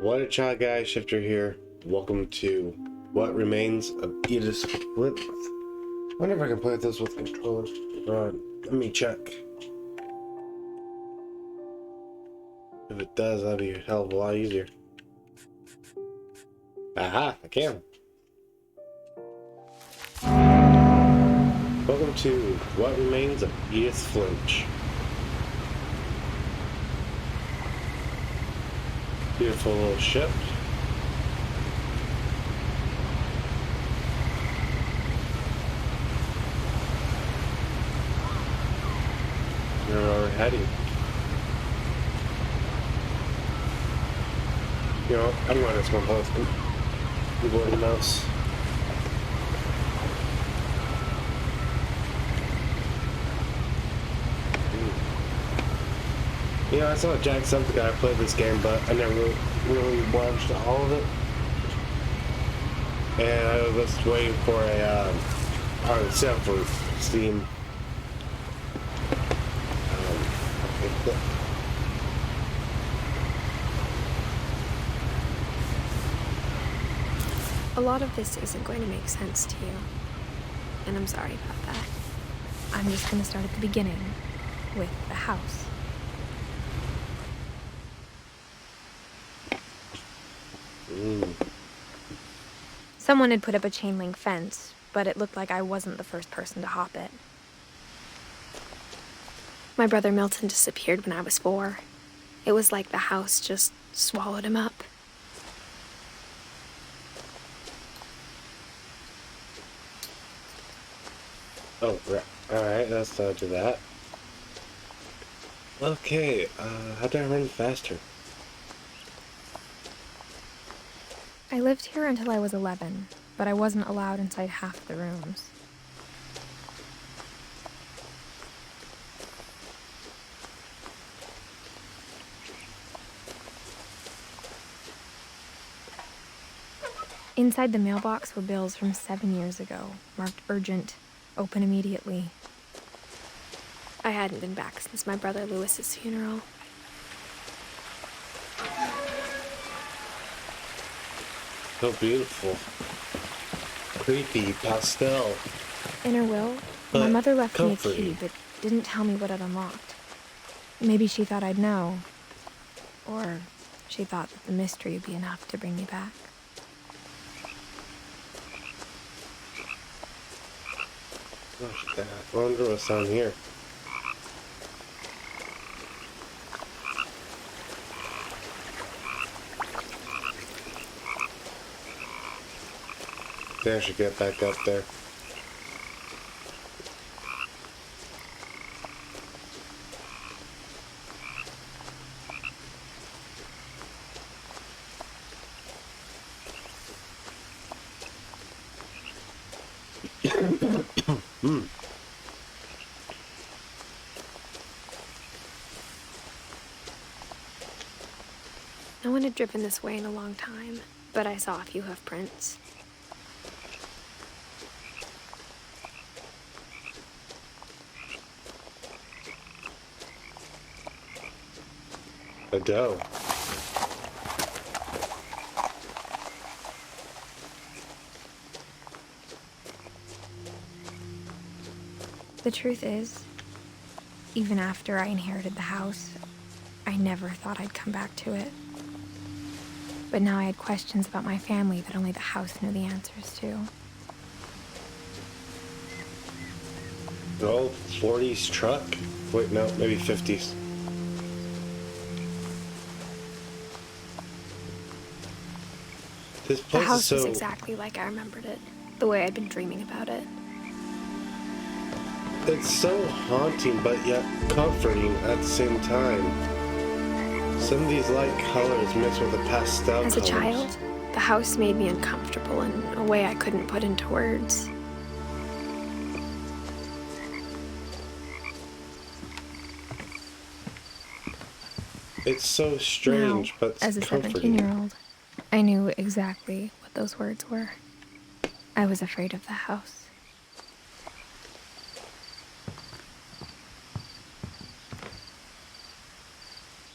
What a child, guys, Shifter here. Welcome to What Remains of Edith. I wonder if I can play this with controller. Let me check. If it does, that'd be a hell of a lot easier. Aha, I can. Welcome to What Remains of Edith Finch. Beautiful little ship. Where we're heading. You know, I'm going to just going to hold the keyboard and mouse. You know, I saw Jack Sump, the guy who played this game, but I never really watched all of it. And I was just waiting for a hard set for Steam. A lot of this isn't going to make sense to you, and I'm sorry about that. I'm just going to start at the beginning, with the house. Someone had put up a chain link fence, but it looked like I wasn't the first person to hop it. My brother Milton disappeared when I was 4. It was like the house just swallowed him up. Oh, right. Alright, let's do that. Okay, how do I run faster? I lived here until I was 11, but I wasn't allowed inside half the rooms. Inside the mailbox were bills from 7 years ago, marked urgent, open immediately. I hadn't been back since my brother Lewis's funeral. So beautiful. Creepy pastel. In her will, my mother left me a key, but didn't tell me what it unlocked. Maybe she thought I'd know. Or she thought that the mystery would be enough to bring me back. Gosh, I wonder what's down here. I should get back up there. No one had driven this way in a long time, but I saw a few hoof prints. A doe. The truth is, even after I inherited the house, I never thought I'd come back to it. But now I had questions about my family that only the house knew the answers to. The old 40s truck? Wait, no, maybe 50s. This The place house is so... was exactly like I remembered it, the way I'd been dreaming about it. It's so haunting, but yet comforting at the same time. Some of these light colors mixed with the pastel As colors. a child, the house made me uncomfortable in a way I couldn't put into words. It's so strange, Now, but it's as a comforting. 17-year-old, I knew exactly what those words were. I was afraid of the house.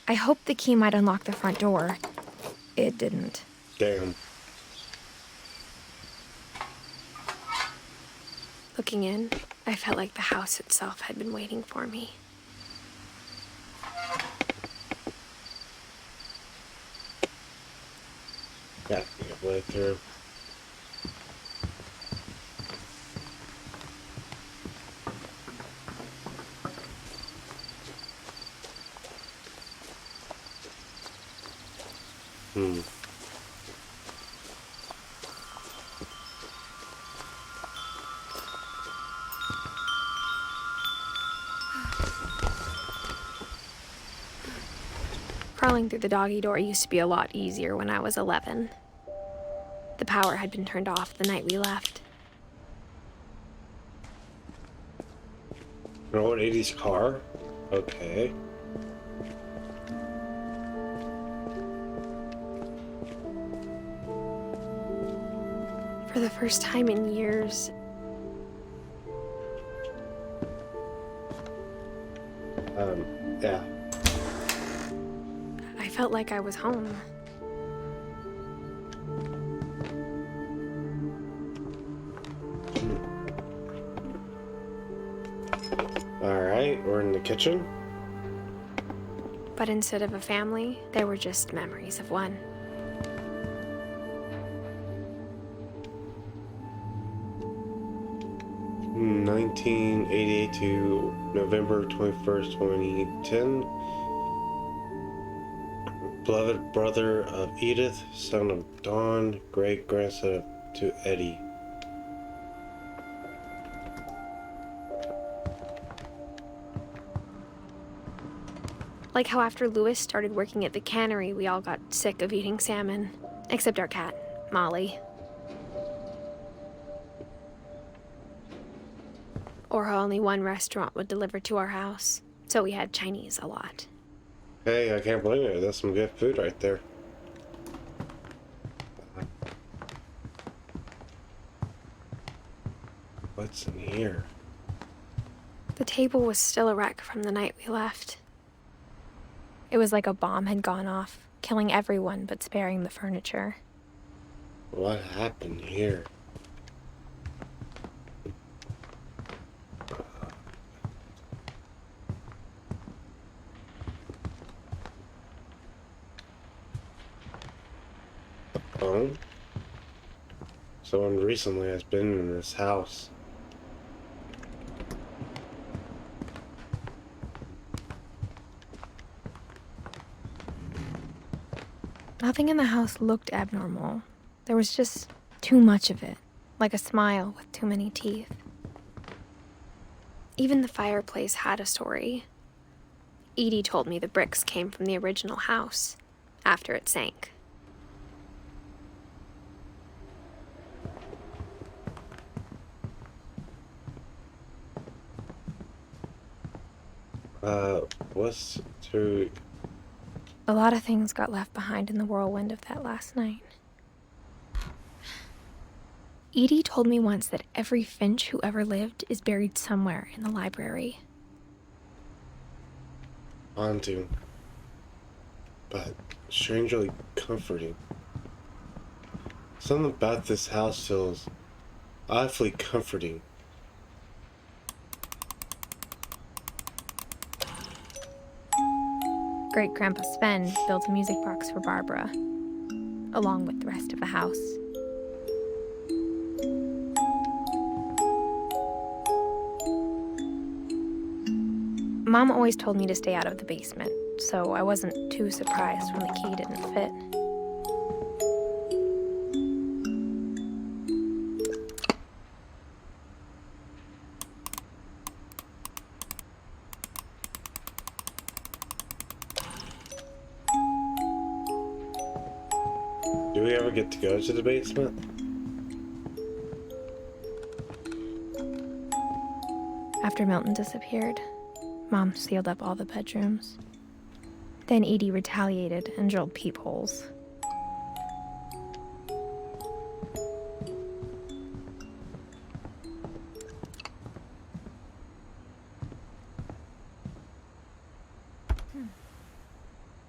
I hoped the key might unlock the front door. it didn't. Damn. Looking in, I felt like the house itself had been waiting for me. Got to get way through. Crawling through the doggy door used to be a lot easier when I was 11. The power had been turned off the night we left. You know what, 80's car? Okay. For the first time in years, Yeah. I felt like I was home. Alright, we're in the kitchen. But instead of a family, there were just memories of one. From 1988 to November 21st, 2010. Beloved brother of Edith, son of Dawn, great grandson to Eddie. Like how after Lewis started working at the cannery, we all got sick of eating salmon. Except our cat, Molly. Or how only one restaurant would deliver to our house, so we had Chinese a lot. Hey, I can't believe it. That's some good food right there. What's in here? The table was still a wreck from the night we left. It was like a bomb had gone off, killing everyone but sparing the furniture. What happened here? phone. Someone recently has been in this house. Nothing in the house looked abnormal. There was just too much of it, like a smile with too many teeth. Even the fireplace had a story. Edie told me the bricks came from the original house, after it sank. What's to... A lot of things got left behind in the whirlwind of that last night. Edie told me once that every Finch who ever lived is buried somewhere in the library. haunting, but strangely comforting. Something about this house feels awfully comforting. Great-Grandpa Sven built a music box for Barbara, along with the rest of the house. Mom always told me to stay out of the basement, so I wasn't too surprised when the key didn't fit. Do we ever get to go to the basement? After Milton disappeared, Mom sealed up all the bedrooms. Then Edie retaliated and drilled peepholes.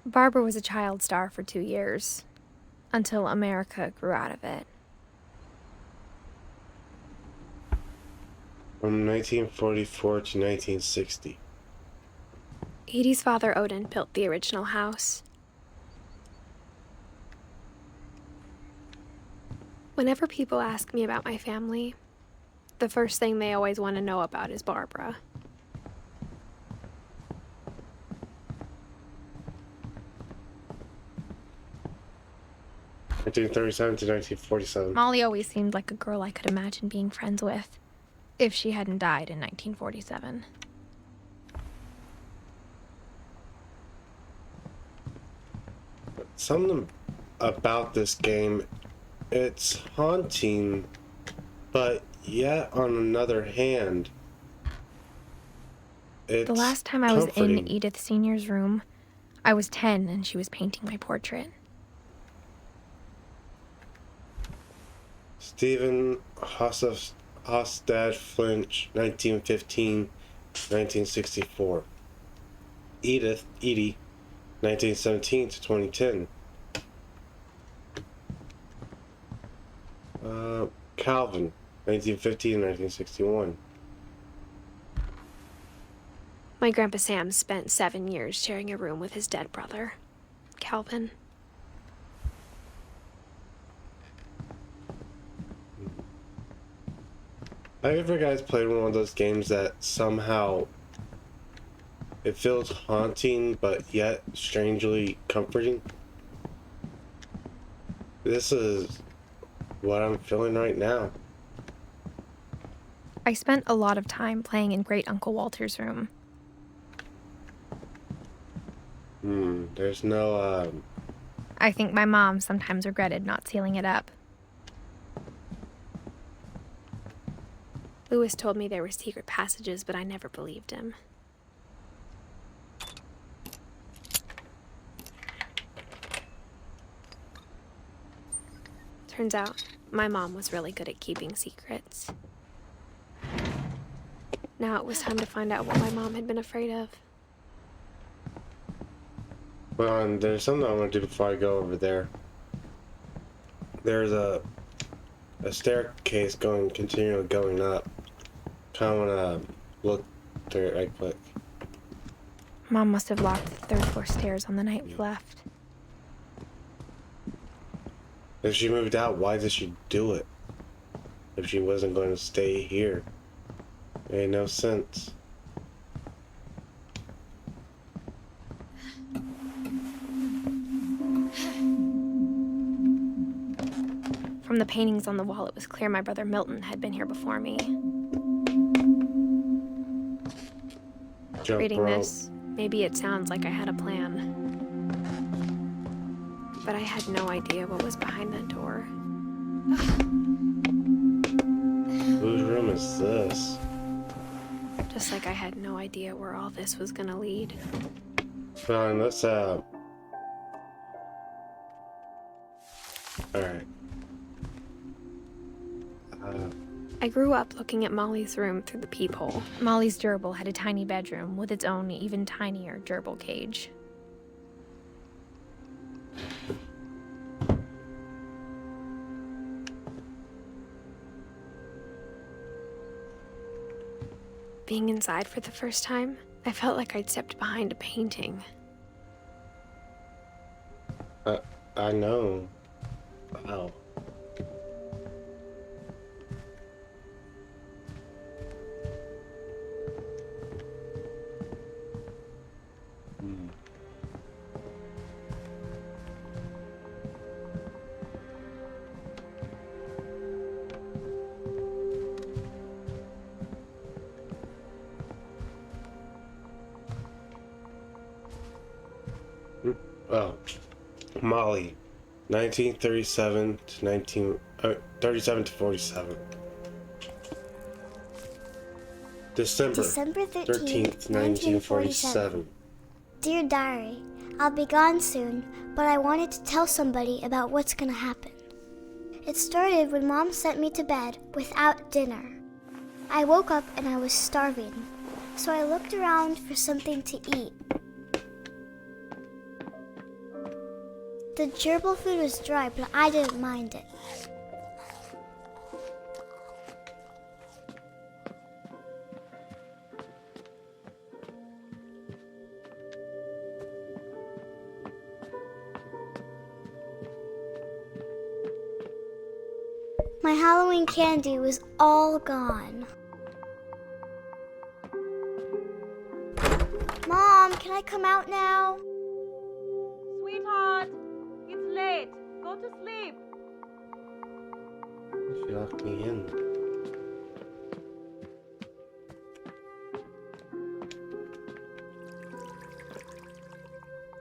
Barbara was a child star for 2 years. until America grew out of it. From 1944 to 1960. Edie's father, Odin, built the original house. Whenever people ask me about my family, the first thing they always want to know about is Barbara. From 1937 to 1947. Molly always seemed like a girl I could imagine being friends with, if she hadn't died in 1947. Something about this game, it's haunting, but yet on another hand, it's The last time I was comforting. in Edith Sr.'s room, I was 10 and she was painting my portrait. Stephen Hostad Finch, 1915, 1964. Edie, 1917 to 2010. Calvin, 1950 and 1961. My Grandpa Sam spent 7 years sharing a room with his dead brother, Calvin. Have you ever guys played one of those games that somehow it feels haunting but yet strangely comforting? This is what I'm feeling right now. I spent a lot of time playing in Great Uncle Walter's room. There's no, I think my mom sometimes regretted not sealing it up. Lewis told me there were secret passages, but I never believed him. Turns out, my mom was really good at keeping secrets. Now it was time to find out what my mom had been afraid of. well, and there's something I want to do before I go over there. There's a staircase continually going up. Kind of want to look through it right quick. Mom must have locked the third floor stairs on the night we left. If she moved out, why did she do it? If she wasn't going to stay here, it made no sense. From the paintings on the wall, it was clear my brother Milton had been here before me. Jump Reading rope. this, maybe it sounds like I had a plan. But I had no idea what was behind that door. Whose room is this? Just like I had no idea where all this was gonna lead. Fine, let's Alright. I grew up looking at Molly's room through the peephole. Molly's gerbil had a tiny bedroom with its own even tinier gerbil cage. Being inside for the first time, I felt like I'd stepped behind a painting. I know. Wow. Oh, Molly, 1937 to 37 to 47. December 13th, 1947. Dear Diary, I'll be gone soon, but I wanted to tell somebody about what's gonna happen. It started when Mom sent me to bed without dinner. I woke up and I was starving, so I looked around for something to eat. The gerbil food was dry, but I didn't mind it. My Halloween candy was all gone. Mom, can I come out now? Sweetheart, it's late. Go to sleep. She locked me in.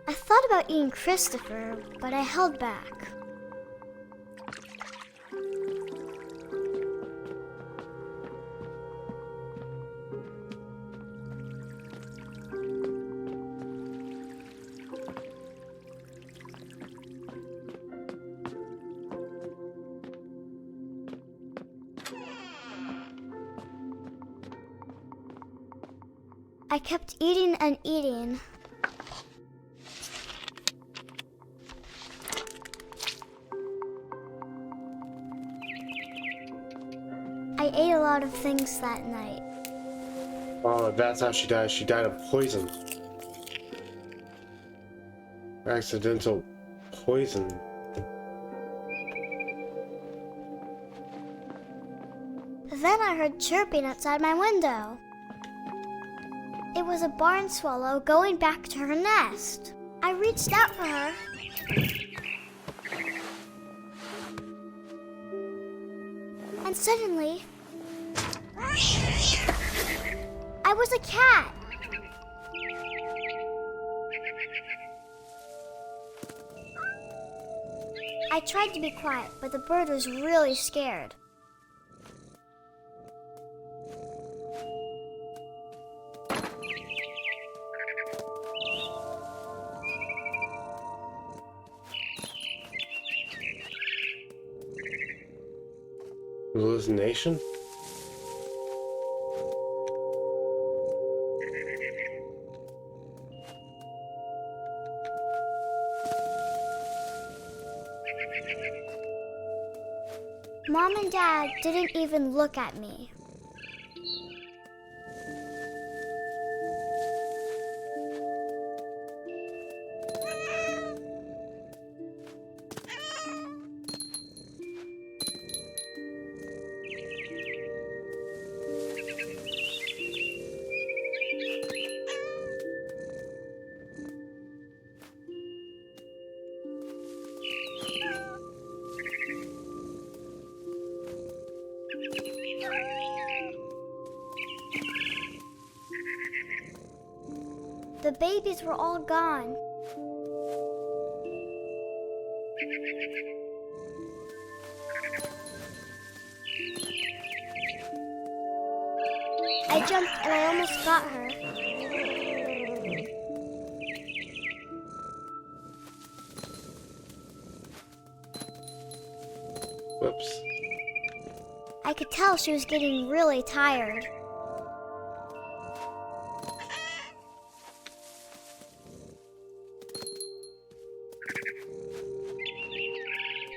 I thought about eating Christopher, but I held back. I kept eating and eating. I ate a lot of things that night. Oh, that's how she died. She died of poison. Accidental poison. Then I heard chirping outside my window. It was a barn swallow going back to her nest. I reached out for her. And suddenly, I was a cat. I tried to be quiet, but the bird was really scared. Hallucination? Mom and Dad didn't even look at me. The babies were all gone. I jumped and I almost got her. Whoops. I could tell she was getting really tired.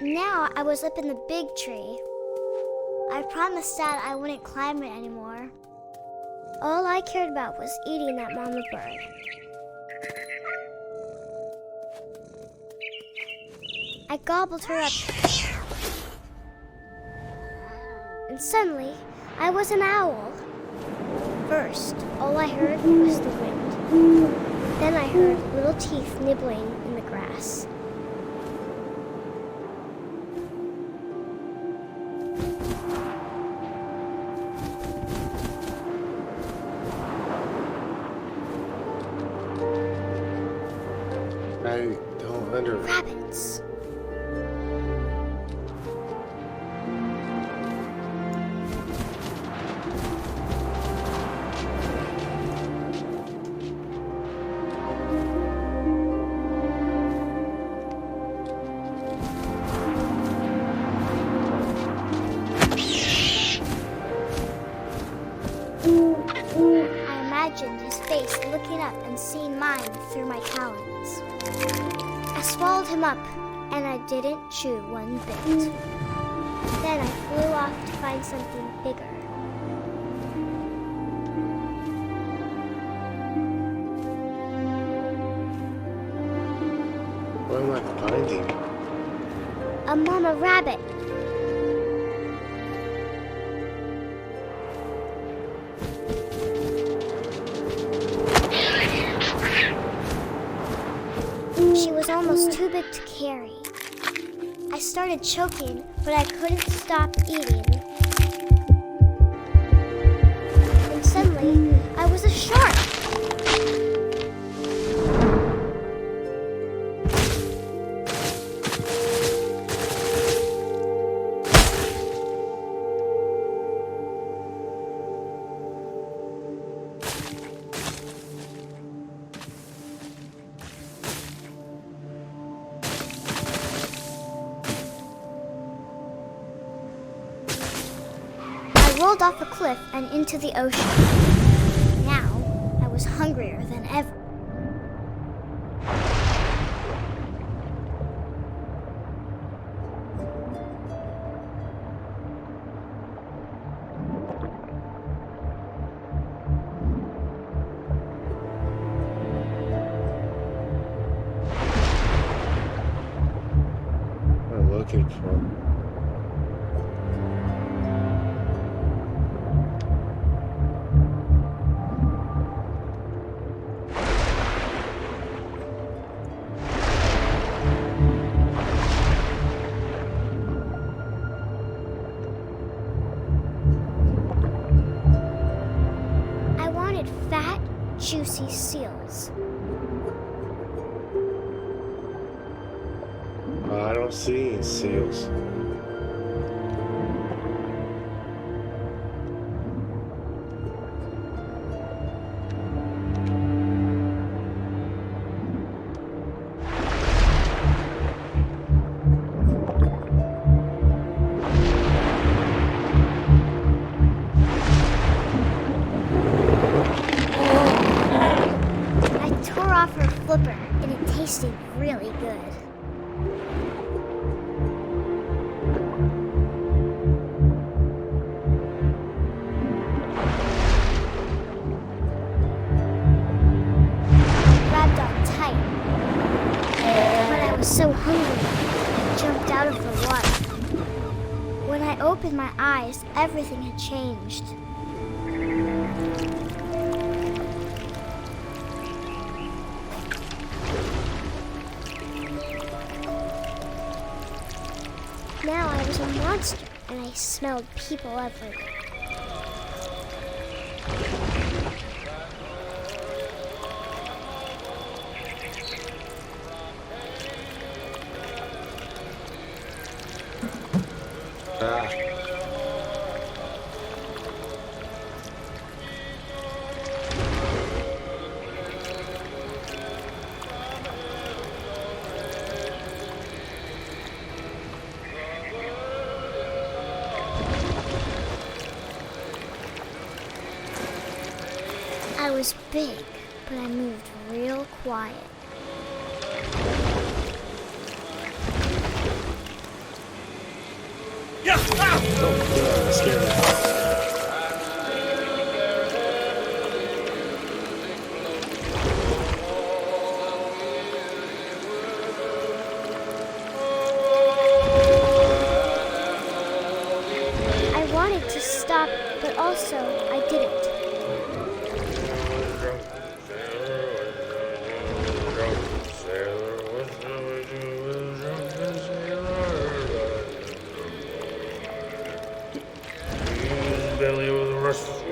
Now I was up in the big tree. I promised Dad I wouldn't climb it anymore. All I cared about was eating that mama bird. I gobbled her up. And suddenly, I was an owl. First, all I heard was the wind. Then I heard little teeth nibbling in the grass. I don't under. Rabbits. I imagined his face looking up and seeing mine through my talons. I swallowed him up, and I didn't chew one bit. Then I flew off to find something bigger. What am I finding? A mama rabbit. She was almost too big to carry. I started choking, but I couldn't stop eating. And suddenly, I was a shark. I rolled off a cliff and into the ocean. Now, I was hungrier than ever. What am I looking for? I wanted fat, juicy seals. I don't see any seals. I tore off her flipper, and it tasted really good. I grabbed on tight, but I was so hungry, I jumped out of the water. When I opened my eyes, everything had changed. Now I was a monster, and I smelled people everywhere. Ah. I was big, but I moved real quiet. Oh, scared me. I wanted to stop, but also I didn't. Belly with the rest of the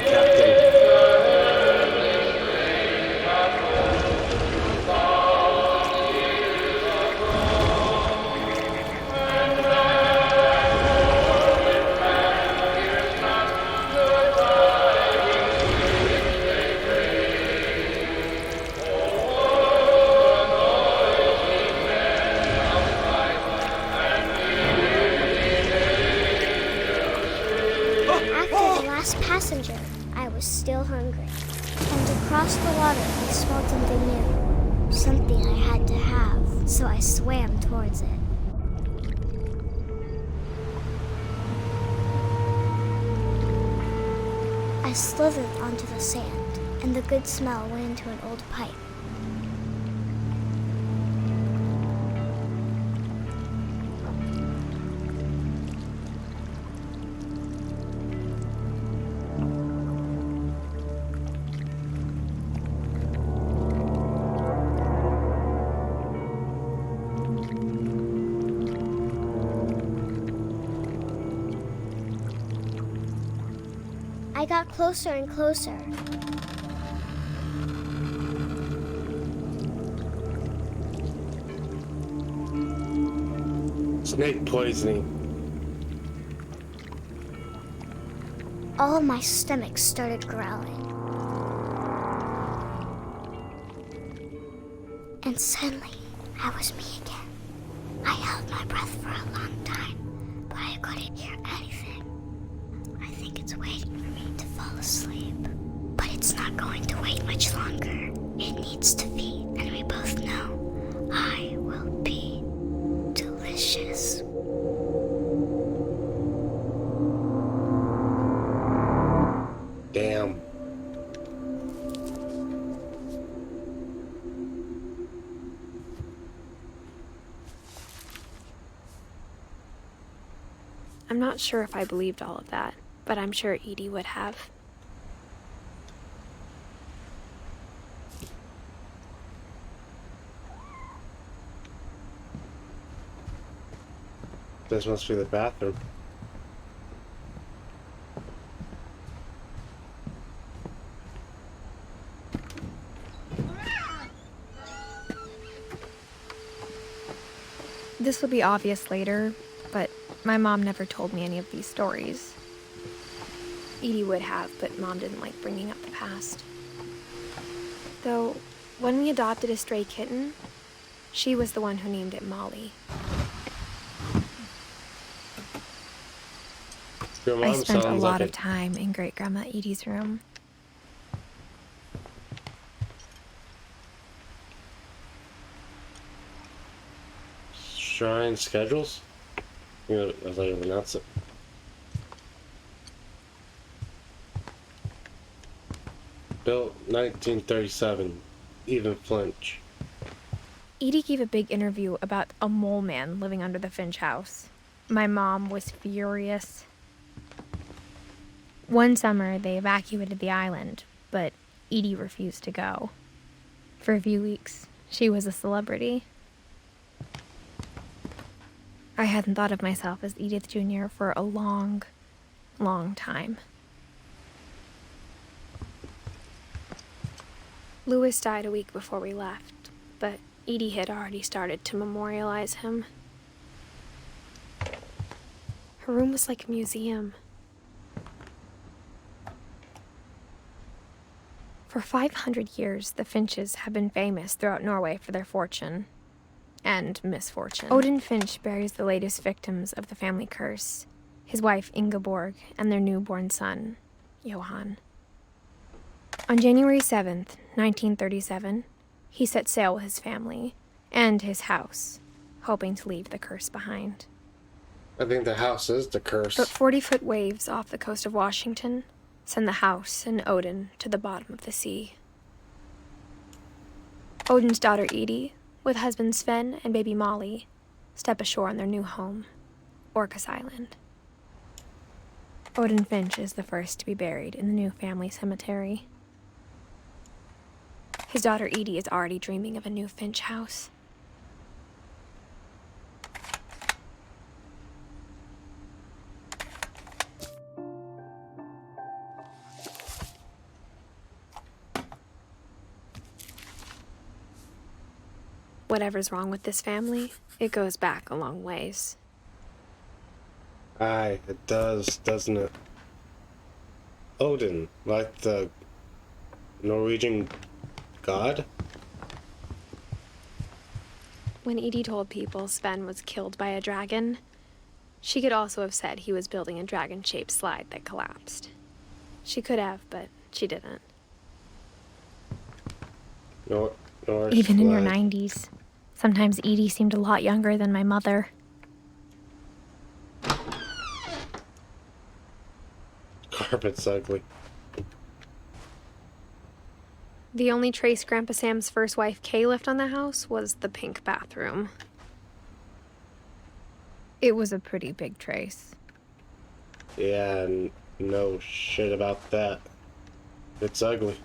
captain. And across the water, I smelled something new. Something I had to have, so I swam towards it. I slithered onto the sand, and the good smell went into an old pipe. I got closer and closer. Snake poisoning. All of my stomach started growling. And suddenly, I was me again. I held my breath for a long time, but I couldn't hear anything. I think it's waiting for me to fall asleep. But it's not going to wait much longer. It needs to feed, and we both know I will be delicious. Damn. I'm not sure if I believed all of that, but I'm sure Edie would have. This must be the bathroom. This will be obvious later, but my mom never told me any of these stories. Edie would have, but Mom didn't like bringing up the past. Though, when we adopted a stray kitten, she was the one who named it Molly. Your mom I spent a sounds lot like of time in Great-Grandma Edie's room. Shrine schedules? You know, I thought you would announce it. Built 1937. Even Finch. Edie gave a big interview about a mole man living under the Finch house. My mom was furious. One summer, they evacuated the island, but Edie refused to go. For a few weeks, she was a celebrity. I hadn't thought of myself as Edith Jr. for a long, long time. Louis died a week before we left, but Edie had already started to memorialize him. Her room was like a museum. For 500 years, the Finches have been famous throughout Norway for their fortune and misfortune. Odin Finch buries the latest victims of the family curse, his wife Ingeborg and their newborn son, Johan. On January 7th, 1937, he set sail with his family and his house, hoping to leave the curse behind. I think the house is the curse. But 40-foot waves off the coast of Washington send the house and Odin to the bottom of the sea. Odin's daughter Edie, with husband Sven and baby Molly, step ashore on their new home, Orcas Island. Odin Finch is the first to be buried in the new family cemetery. His daughter Edie is already dreaming of a new Finch house. Whatever's wrong with this family, it goes back a long ways. Aye, it does, doesn't it? Odin, like the Norwegian god? When Edie told people Sven was killed by a dragon, she could also have said he was building a dragon-shaped slide that collapsed. She could have, but she didn't. North Even in your flag. 90s. Sometimes Edie seemed a lot younger than my mother. Carpet's ugly. The only trace Grandpa Sam's first wife, Kay, left on the house was the pink bathroom. It was a pretty big trace. Yeah, no shit about that. It's ugly.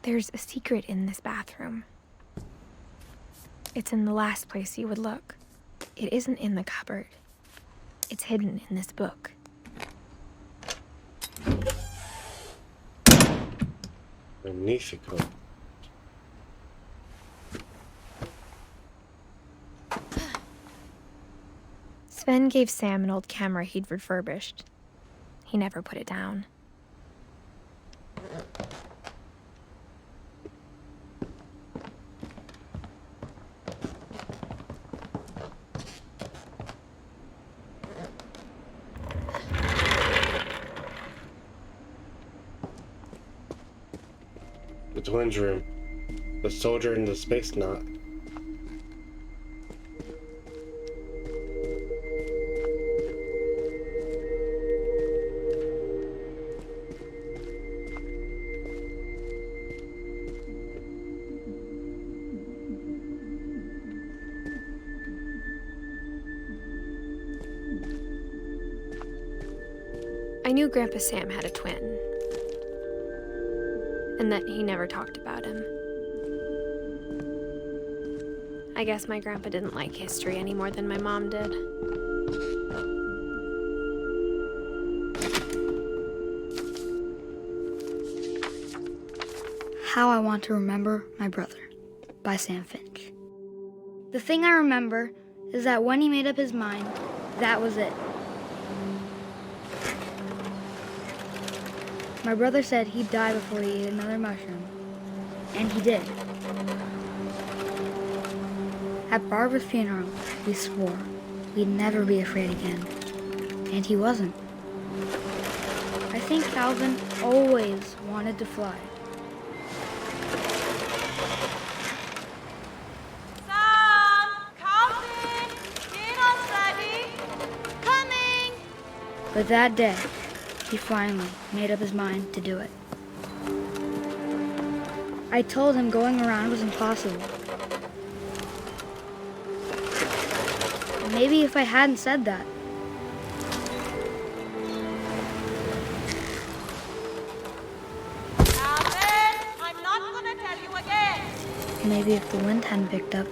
There's a secret in this bathroom. It's in the last place you would look. It isn't in the cupboard. It's hidden in this book. Magnifico. Sven gave Sam an old camera he'd refurbished. He never put it down. The twins' room. The soldier in the space knot. I knew Grandpa Sam had a twin, and that he never talked about him. I guess my grandpa didn't like history any more than my mom did. How I Want to Remember My Brother by Sam Finch. The thing I remember is that when he made up his mind, that was it. My brother said he'd die before he ate another mushroom, and he did. At Barbara's funeral, we swore we'd never be afraid again, and he wasn't. I think Calvin always wanted to fly. Sam! Calvin! Dinner's ready! Coming! But that day, he finally made up his mind to do it. I told him going around was impossible. Maybe if I hadn't said that, Calvin! I'm not gonna tell you again! maybe if the wind hadn't picked up,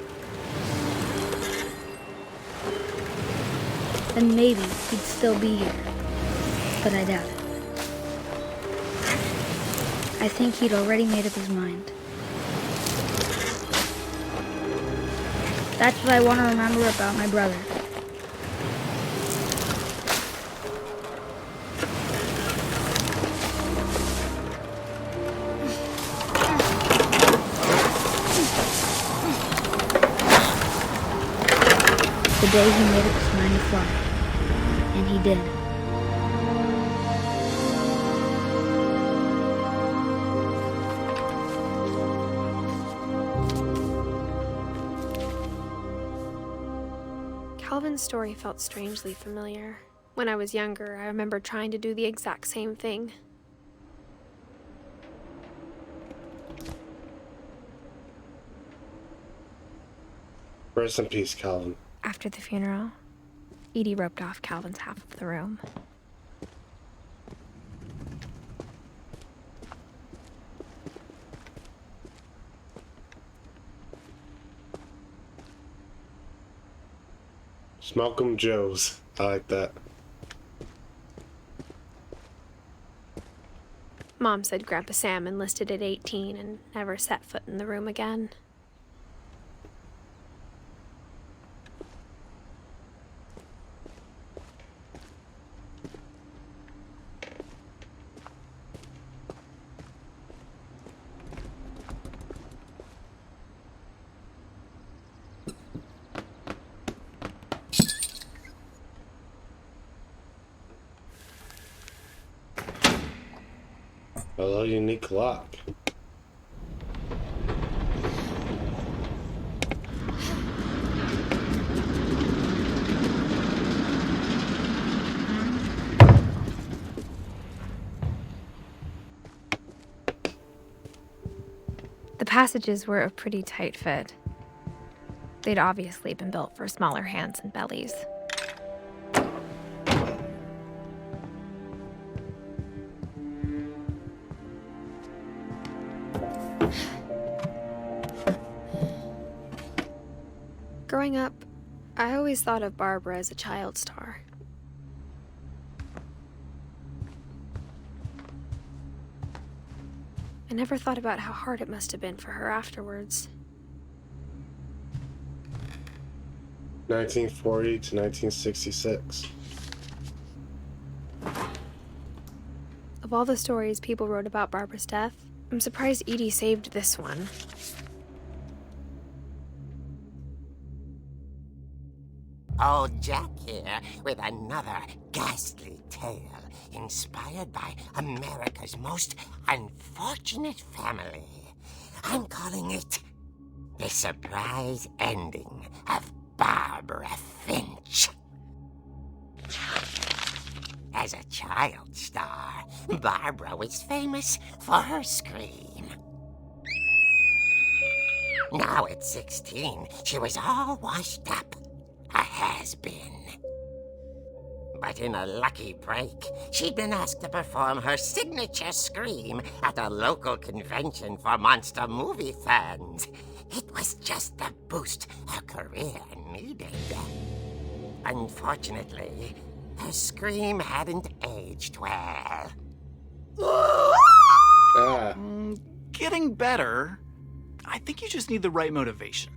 then maybe he'd still be here. But I doubt it. I think he'd already made up his mind. That's what I want to remember about my brother. The day he made up his mind to fly. And he did. Calvin's story felt strangely familiar. When I was younger, I remember trying to do the exact same thing. Rest in peace, Calvin. After the funeral, Edie roped off Calvin's half of the room. Smoke 'em Joes. I like that. Mom said Grandpa Sam enlisted at 18 and never set foot in the room again. Hello, unique lock. The passages were a pretty tight fit. They'd obviously been built for smaller hands and bellies. Growing up, I always thought of Barbara as a child star. I never thought about how hard it must have been for her afterwards. 1940 to 1966. Of all the stories people wrote about Barbara's death, I'm surprised Edie saved this one. Old Jack here with another ghastly tale inspired by America's most unfortunate family. I'm calling it The Surprise Ending of Barbara Finch. As a child star, Barbara was famous for her scream. Now at 16, she was all washed up. A has-been. But in a lucky break, she'd been asked to perform her signature scream at a local convention for monster movie fans. It was just the boost her career needed. Unfortunately, her scream hadn't aged well. Getting better. I think you just need the right motivation.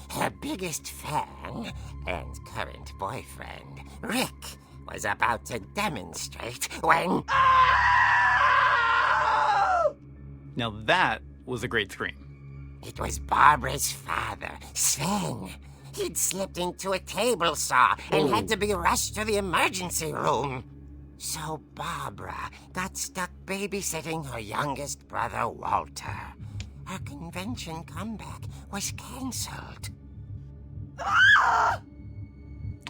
Her biggest fan and current boyfriend, Rick, was about to demonstrate when... Now that was a great scream. It was Barbara's father, Sven. He'd slipped into a table saw and had to be rushed to the emergency room. So Barbara got stuck babysitting her youngest brother, Walter. Her convention comeback was cancelled.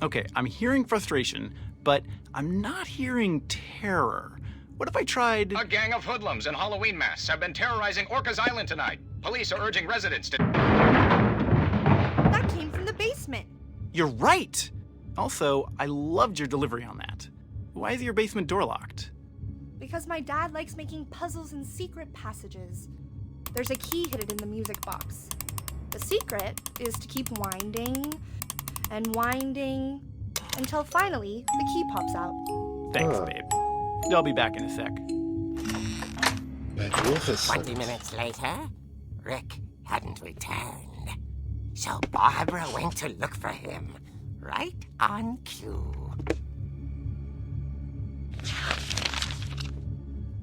Okay, I'm hearing frustration, but I'm not hearing terror. What if I tried... A gang of hoodlums in Halloween masks have been terrorizing Orcas Island tonight. Police are urging residents to... That came from the basement. You're right! Also, I loved your delivery on that. Why is your basement door locked? Because my dad likes making puzzles and secret passages. There's a key hidden in the music box. The secret is to keep winding and winding until finally the key pops out. Thanks, babe. I'll be back in a sec. 20 minutes later, Rick hadn't returned. So Barbara went to look for him, right on cue.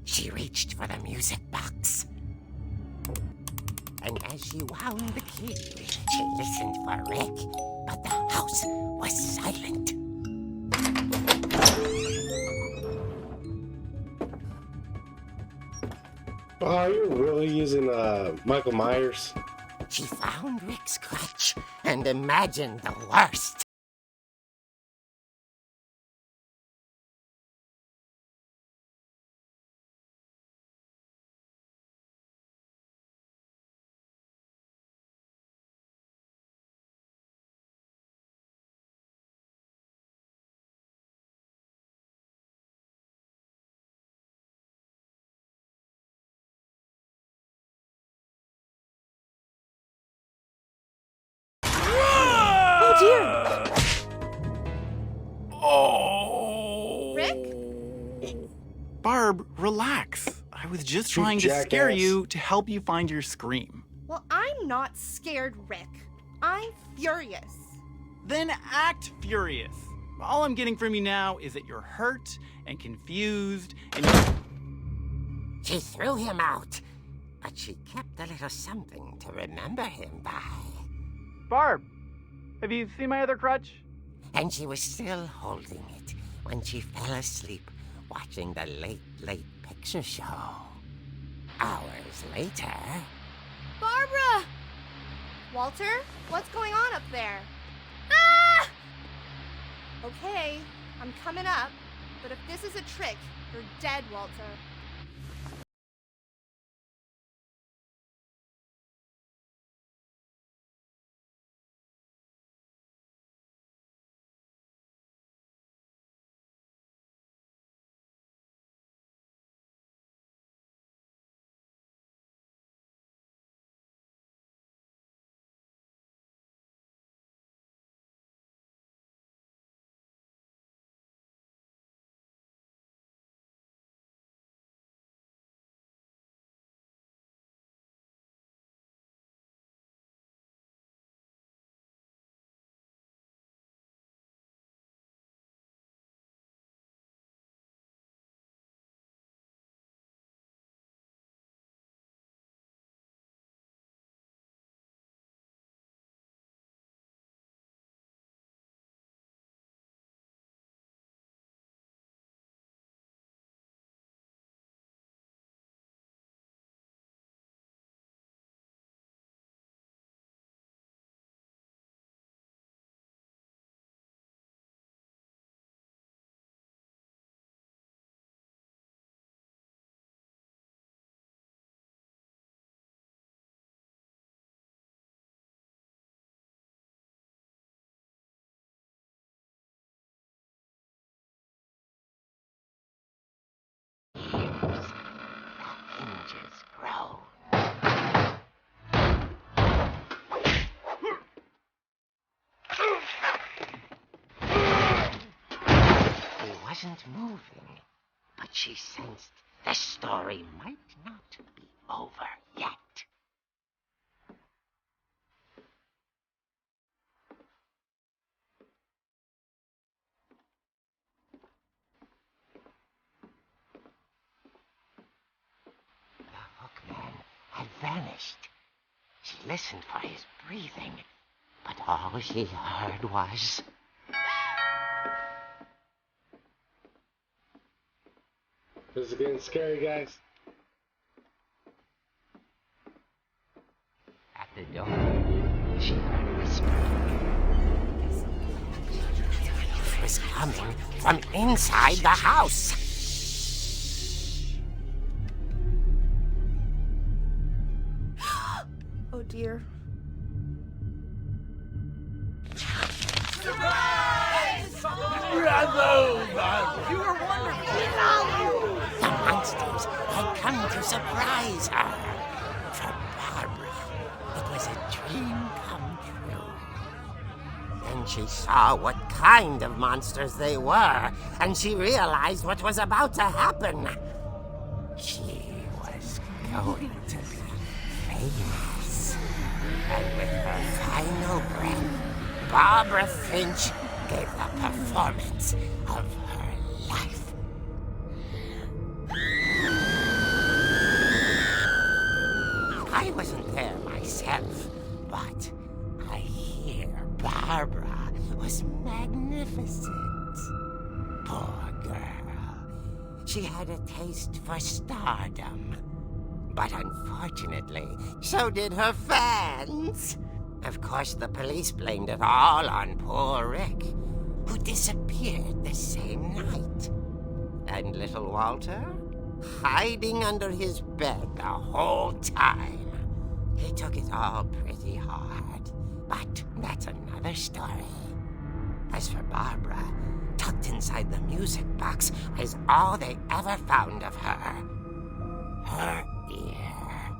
She reached for the music box. And as she wound the key, she listened for Rick, but the house was silent. Oh, you're really using Michael Myers? She found Rick's crutch and imagined the worst. Oh dear! Oh! Rick? Barb, relax. I was just trying to jackass. scare you to help you find your scream. Well, I'm not scared, Rick. I'm furious. Then act furious. All I'm getting from you now is that you're hurt and confused and She threw him out, but she kept a little something to remember him by. Barb, have you seen my other crutch? And she was still holding it when she fell asleep watching the late picture show. hours later... Barbara! Walter, what's going on up there? Ah! Okay, I'm coming up, but if this is a trick, you're dead, Walter. Hinges grow. He wasn't moving, but she sensed the story might not be over yet. The hookman had vanished. She listened for his breathing, but all she heard was... This is getting scary, guys. At the door, she heard whispering. It was coming from inside the house. Oh dear. The monsters had come to surprise her. For Barbara, it was a dream come true. Then she saw what kind of monsters they were, and she realized what was about to happen. She was going to be famous. And with her final breath, Barbara Finch gave the performance of her life. I wasn't there myself, but I hear Barbara was magnificent. Poor girl. She had a taste for stardom. But unfortunately, so did her fans. Of course, the police blamed it all on poor Rick, who disappeared the same night. And little Walter? Hiding under his bed the whole time. He took it all pretty hard, but that's another story. As for Barbara, tucked inside the music box is all they ever found of her. Her ear.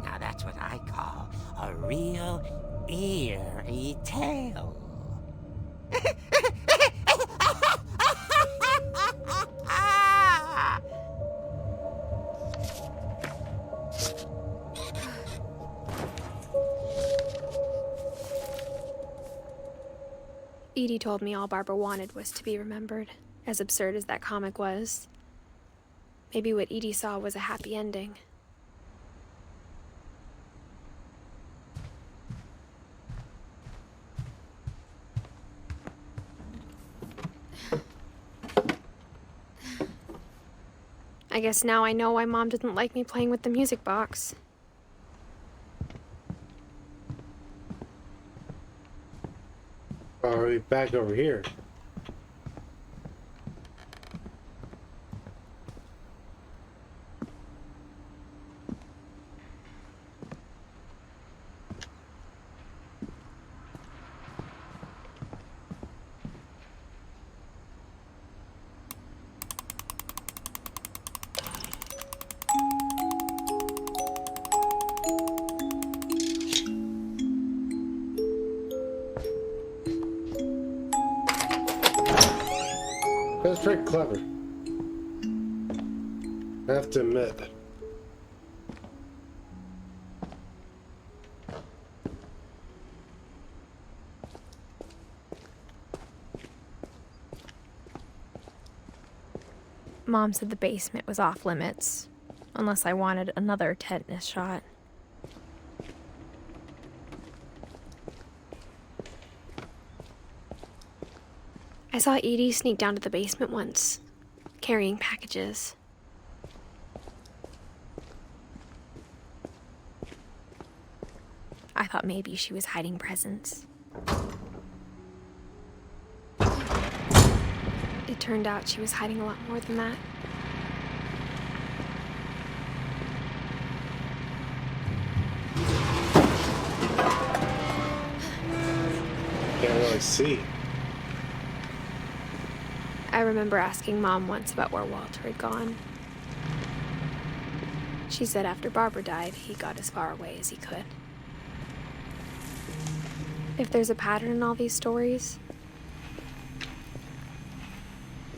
Now that's what I call a real eerie tale. Edie told me all Barbara wanted was to be remembered, as absurd as that comic was. Maybe what Edie saw was a happy ending. I guess now I know why Mom didn't like me playing with the music box. Are we back over here? That's pretty clever, I have to admit. Mom said the basement was off limits, unless I wanted another tetanus shot. I saw Edie sneak down to the basement once, carrying packages. I thought maybe she was hiding presents. It turned out she was hiding a lot more than that. Can't really see. I remember asking Mom once about where Walter had gone. She said after Barbara died, he got as far away as he could. If there's a pattern in all these stories,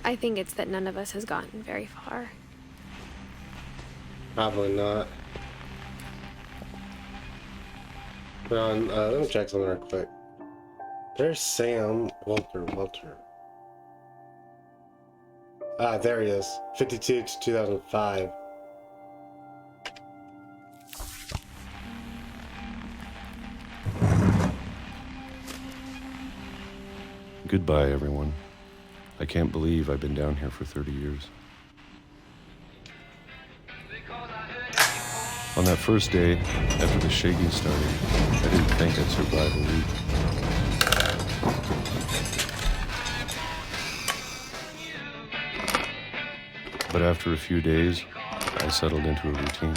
I think it's that none of us has gotten very far. Probably not. But on, let me check something real quick. There's Sam Walter. Ah, there he is. 52 to 2005. Goodbye, everyone. I can't believe I've been down here for 30 years. On that first day, after the shaking started, I didn't think I'd survive a week. But after a few days, I settled into a routine.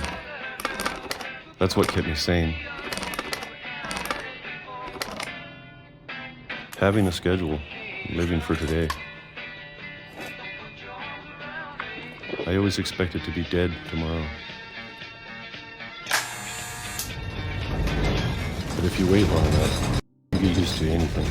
That's what kept me sane. Having a schedule, living for today. I always expected to be dead tomorrow. But if you wait long enough, you get used to anything.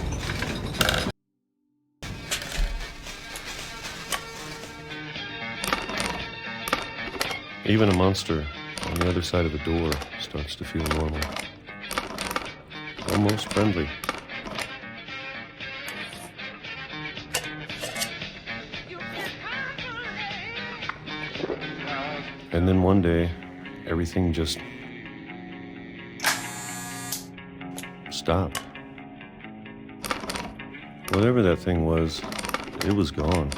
Even a monster on the other side of the door starts to feel normal. Almost friendly. And then one day, everything just stopped. Whatever that thing was, it was gone.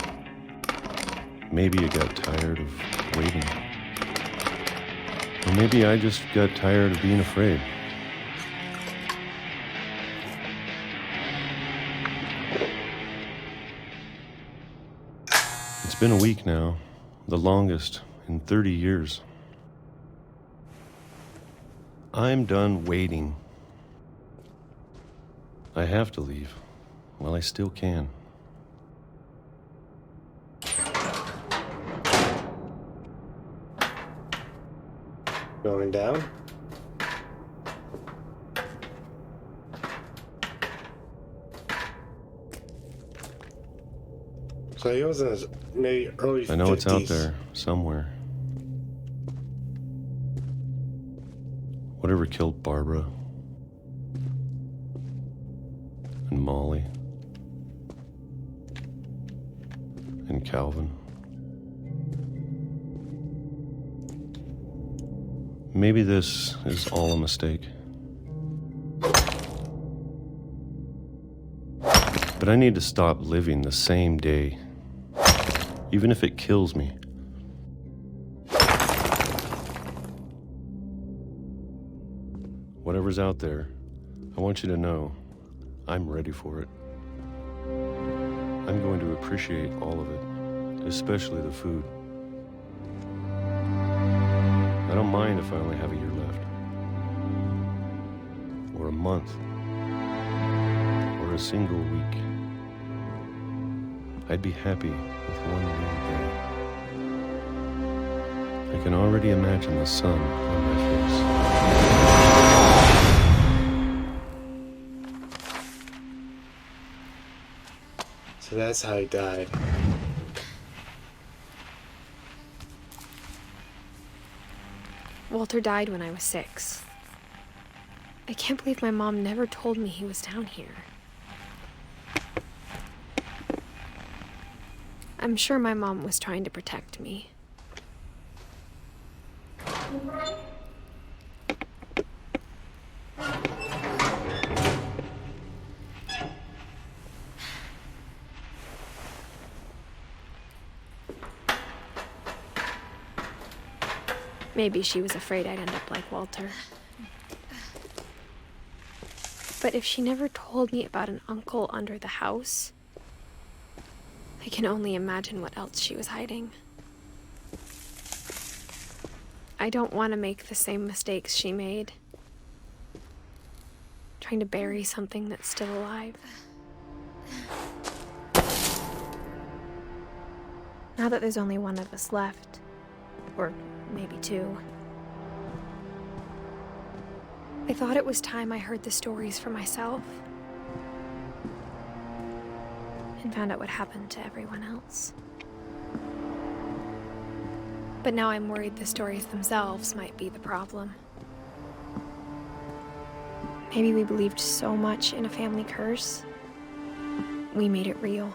Maybe it got tired of waiting. Or maybe I just got tired of being afraid. It's been a week now, the longest in 30 years. I'm done waiting. I have to leave while I still can. Going down. So he was in his maybe early 50s. I know it's out there somewhere. Whatever killed Barbara and Molly and Calvin. Maybe this is all a mistake. But I need to stop living the same day, even if it kills me. Whatever's out there, I want you to know I'm ready for it. I'm going to appreciate all of it, especially the food. I don't mind if I only have a year left, or a month, or a single week. I'd be happy with one new day. I can already imagine the sun on my face. So that's how he died. Walter died when I was 6. I can't believe my mom never told me he was down here. I'm sure my mom was trying to protect me. Maybe she was afraid I'd end up like Walter. But if she never told me about an uncle under the house, I can only imagine what else she was hiding. I don't want to make the same mistakes she made. Trying to bury something that's still alive. Now that there's only one of us left, or maybe 2, I thought it was time I heard the stories for myself and found out what happened to everyone else. But now I'm worried the stories themselves might be the problem. Maybe we believed so much in a family curse, we made it real.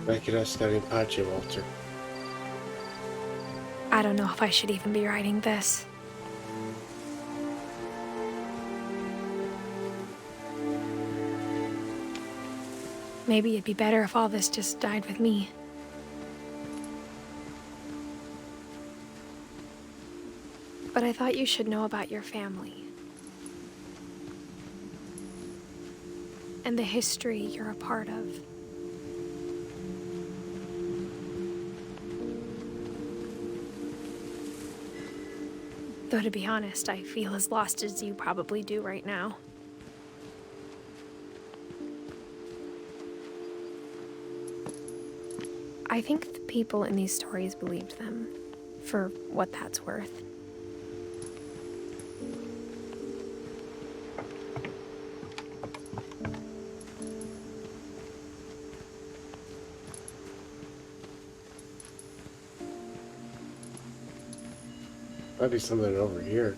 Make it us studying Pache, Walter. I don't know if I should even be writing this. Maybe it'd be better if all this just died with me. But I thought you should know about your family. And the history you're a part of. Though to be honest, I feel as lost as you probably do right now. I think the people in these stories believed them, for what that's worth. Might be something over here.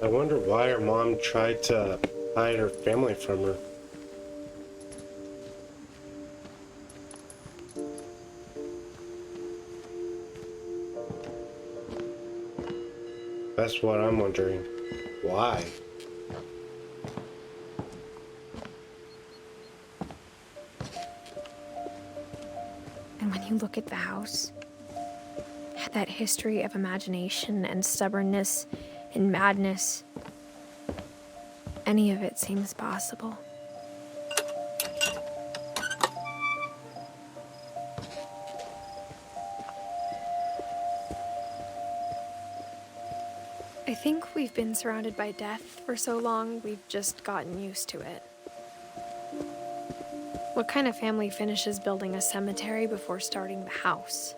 I wonder why her mom tried to hide her family from her. That's what I'm wondering. Why? And when you look at the house, that history of imagination and stubbornness and madness, any of it seems possible. I think we've been surrounded by death for so long, we've just gotten used to it. What kind of family finishes building a cemetery before starting the house?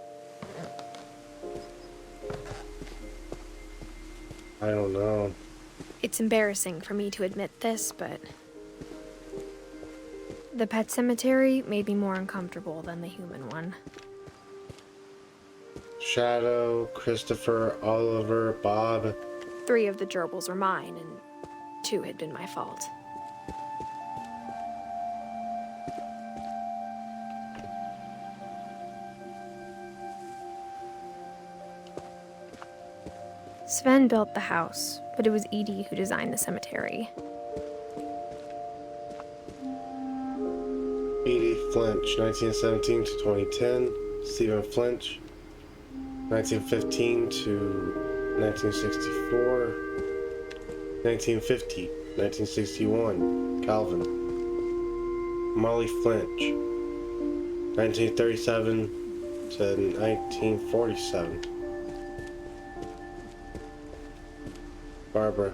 I don't know. It's embarrassing for me to admit this, but the pet cemetery made me more uncomfortable than the human one. Shadow, Christopher, Oliver, Bob. 3 of the gerbils were mine, and 2 had been my fault. Sven built the house, but it was Edie who designed the cemetery. Edith Finch, 1917 to 2010. Stephen Finch, 1915 to 1964. 1950, 1961. Calvin. Molly Finch, 1937 to 1947. Barbara,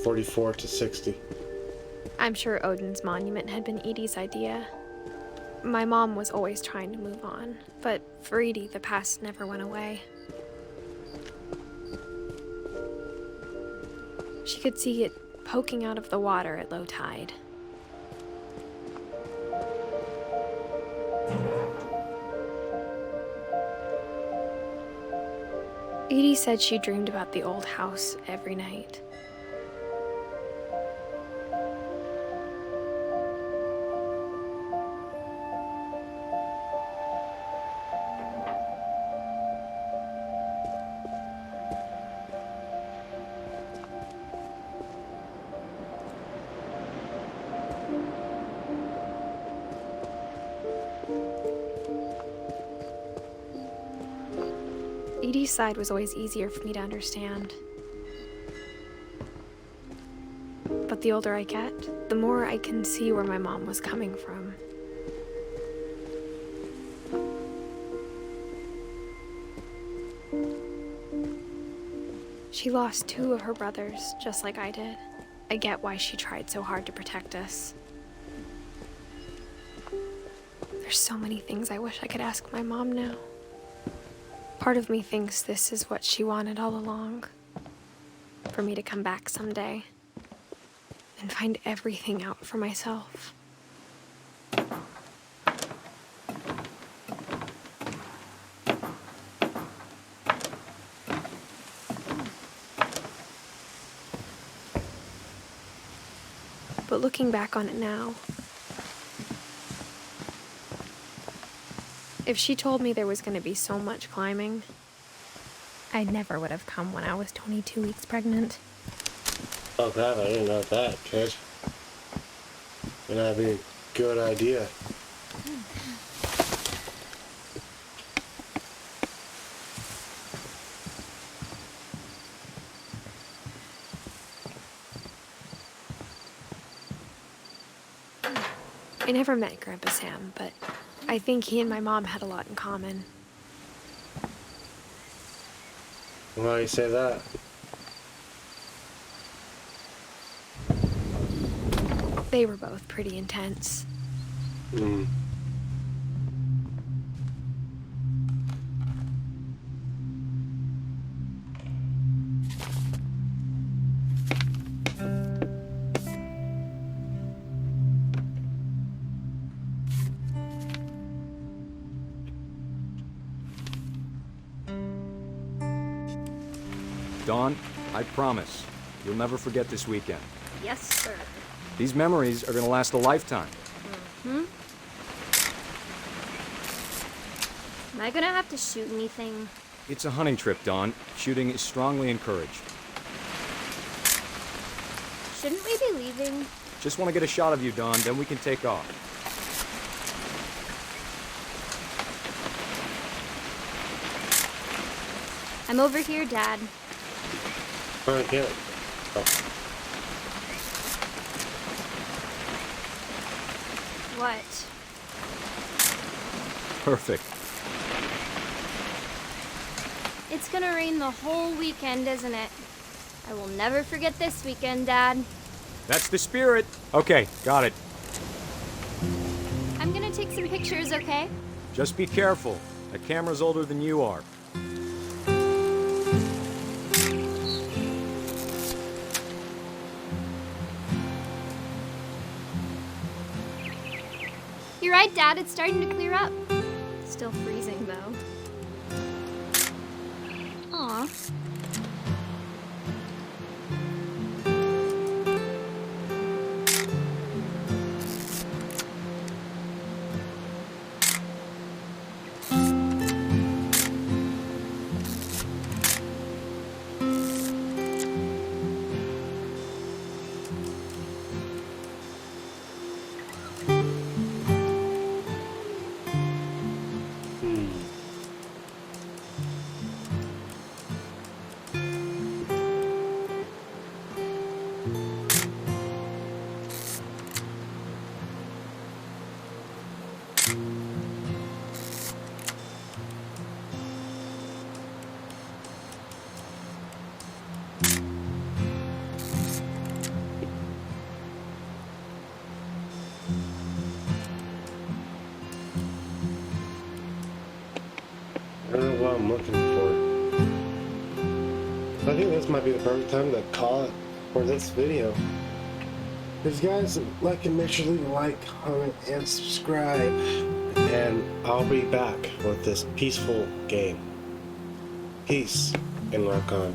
44 to 60. I'm sure Odin's monument had been Edie's idea. My mom was always trying to move on, but for Edie, the past never went away. She could see it poking out of the water at low tide. Edie said she dreamed about the old house every night. Edie's side was always easier for me to understand. But the older I get, the more I can see where my mom was coming from. She lost 2 of her brothers, just like I did. I get why she tried so hard to protect us. There's so many things I wish I could ask my mom now. Part of me thinks this is what she wanted all along. For me to come back someday and find everything out for myself. But looking back on it now, if she told me there was going to be so much climbing, I never would have come when I was 22 weeks pregnant. Oh God, I didn't know that, kid. And that'd be a good idea. I never met Grandpa Sam, but I think he and my mom had a lot in common. Why do you say that? They were both pretty intense. Dawn, I promise, you'll never forget this weekend. Yes, sir. These memories are gonna last a lifetime. Am I gonna have to shoot anything? It's a hunting trip, Dawn. Shooting is strongly encouraged. Shouldn't we be leaving? Just want to get a shot of you, Dawn, then we can take off. I'm over here, Dad. I get it. Oh. What? Perfect. It's gonna rain the whole weekend, isn't it? I will never forget this weekend, Dad. That's the spirit. Okay, got it. I'm gonna take some pictures, okay? Just be careful. That camera's older than you are. You're right, Dad. It's starting to clear up. Still freezing, though. Aw. I don't know what I'm looking for. I think this might be the perfect time to call it for this video. If you guys like and make sure to leave a like, comment, and subscribe. And I'll be back with this peaceful game. Peace and rock on.